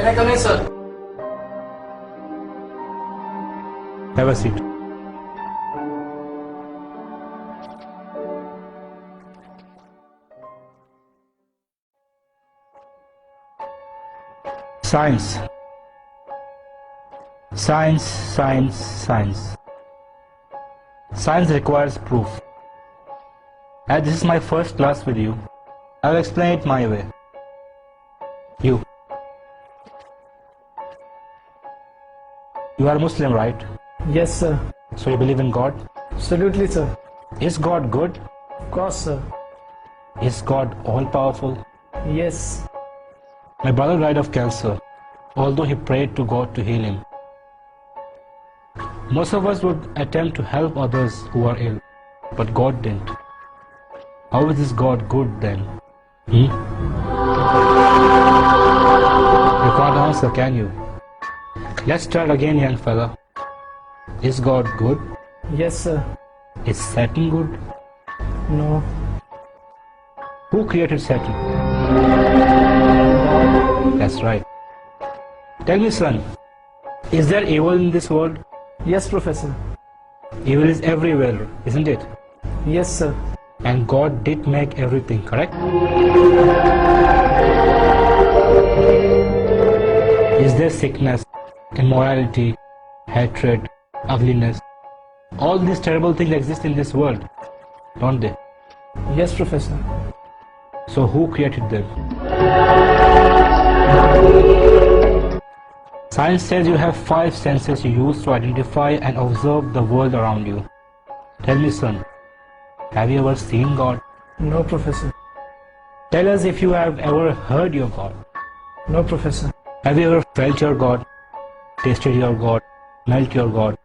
I come in, sir? Have a seat. Science. Science, science, science. Science requires proof. As this is my first class with you, I will explain it my way. You are a Muslim, right? Yes, sir. So you believe in God? Absolutely, sir. Is God good? Of course, sir. Is God all-powerful? Yes. My brother died of cancer, although he prayed to God to heal him. Most of us would attempt to help others who are ill, but God didn't. How is this God good then? You can't answer, can you? Let's start again, young fella. Is God good? Yes, sir. Is Satan good? No. Who created Satan? That's right. Tell me, son, is there evil in this world? Yes, Professor. Evil is everywhere, isn't it? Yes, sir. And God did make everything, correct? Is there sickness, immorality, hatred, ugliness? All these terrible things exist in this world, don't they? Yes, Professor. So who created them? Science says you have 5 senses you use to identify and observe the world around you. Tell me, son, have you ever seen God? No, Professor. Tell us if you have ever heard your God. No, Professor. Have you ever felt your God, tasted your God, smelt your God?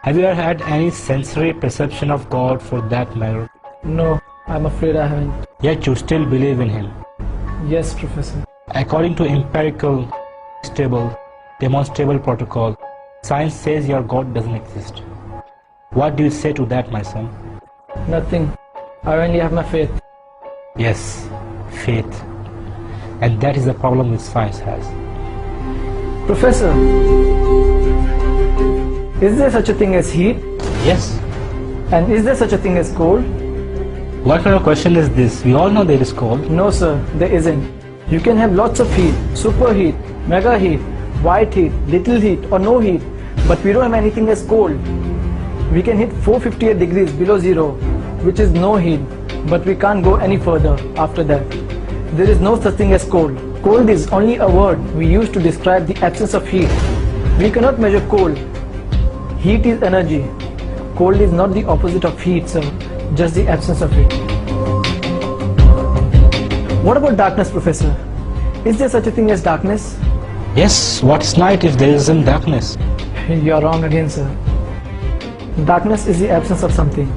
Have you ever had any sensory perception of God for that matter? No, I'm afraid I haven't. Yet you still believe in Him. Yes, Professor. According to empirical, stable, demonstrable protocol, science says your God doesn't exist. What do you say to that, my son? Nothing. I only have my faith. Yes, faith. And that is the problem which science has. Professor, is there such a thing as heat? Yes. And is there such a thing as cold? What kind of question is this? We all know there is cold. No, sir, there isn't. You can have lots of heat, superheat, mega heat, white heat, little heat or no heat, but we don't have anything as cold. We can hit 458 degrees below zero, which is no heat, but we can't go any further after that. There is no such thing as cold. Cold is only a word we use to describe the absence of heat. We cannot measure cold. Heat is energy. Cold is not the opposite of heat, sir, just the absence of it. What about darkness, Professor? Is there such a thing as darkness? Yes, what's night if there isn't darkness? You're wrong again, sir. Darkness is the absence of something.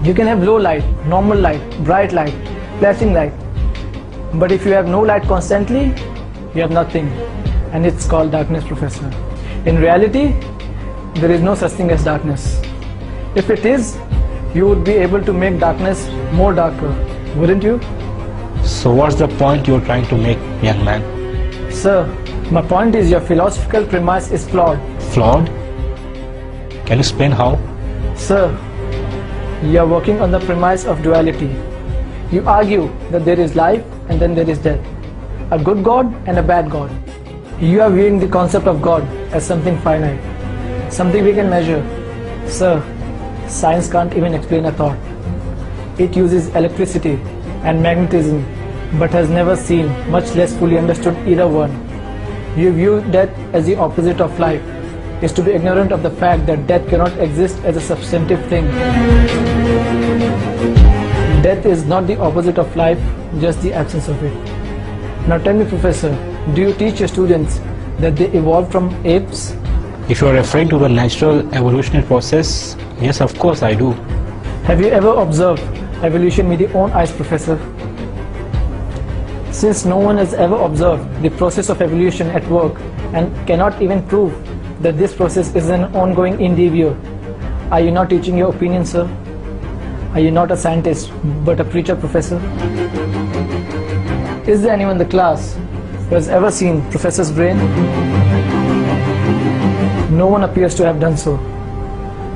You can have low light, normal light, bright light, flashing light. But if you have no light constantly, you have nothing. And it's called darkness, Professor. In reality, there is no such thing as darkness. If it is, you would be able to make darkness more darker, wouldn't you? So what's the point you're trying to make, young man? Sir, my point is your philosophical premise is flawed. Flawed? Can you explain how? Sir, you are working on the premise of duality. You argue that there is life and then there is death, a good God and a bad God. You are viewing the concept of God as something finite, something we can measure. Sir, science can't even explain a thought. It uses electricity and magnetism, but has never seen, much less fully understood either one. You view death as the opposite of life, is to be ignorant of the fact that death cannot exist as a substantive thing. Death is not the opposite of life, just the absence of it. Now tell me, Professor, do you teach your students that they evolved from apes? If you are referring to the natural evolutionary process, yes, of course I do. Have you ever observed evolution with your own eyes, Professor? Since no one has ever observed the process of evolution at work and cannot even prove that this process is an ongoing endeavor, are you not teaching your opinion, sir? Are you not a scientist but a preacher, Professor? Is there anyone in the class who has ever seen Professor's brain? No one appears to have done so.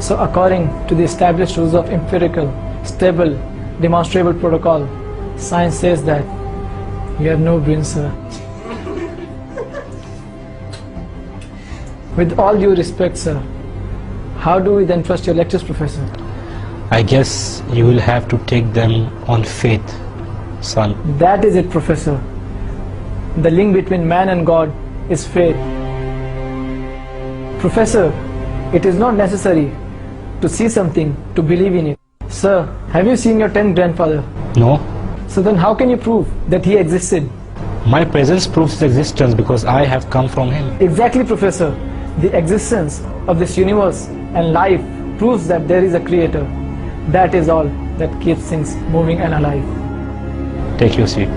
So according to the established rules of empirical, stable, demonstrable protocol, science says that you have no brain, sir. With all due respect, sir, how do we then trust your lectures, Professor? I guess you will have to take them on faith, son. That is it, Professor. The link between man and God is faith. Professor, it is not necessary to see something to believe in it. Sir, have you seen your 10th grandfather? No. So then how can you prove that he existed? My presence proves his existence because I have come from him. Exactly, Professor. The existence of this universe and life proves that there is a creator. That is all that keeps things moving and alive. Take your seat.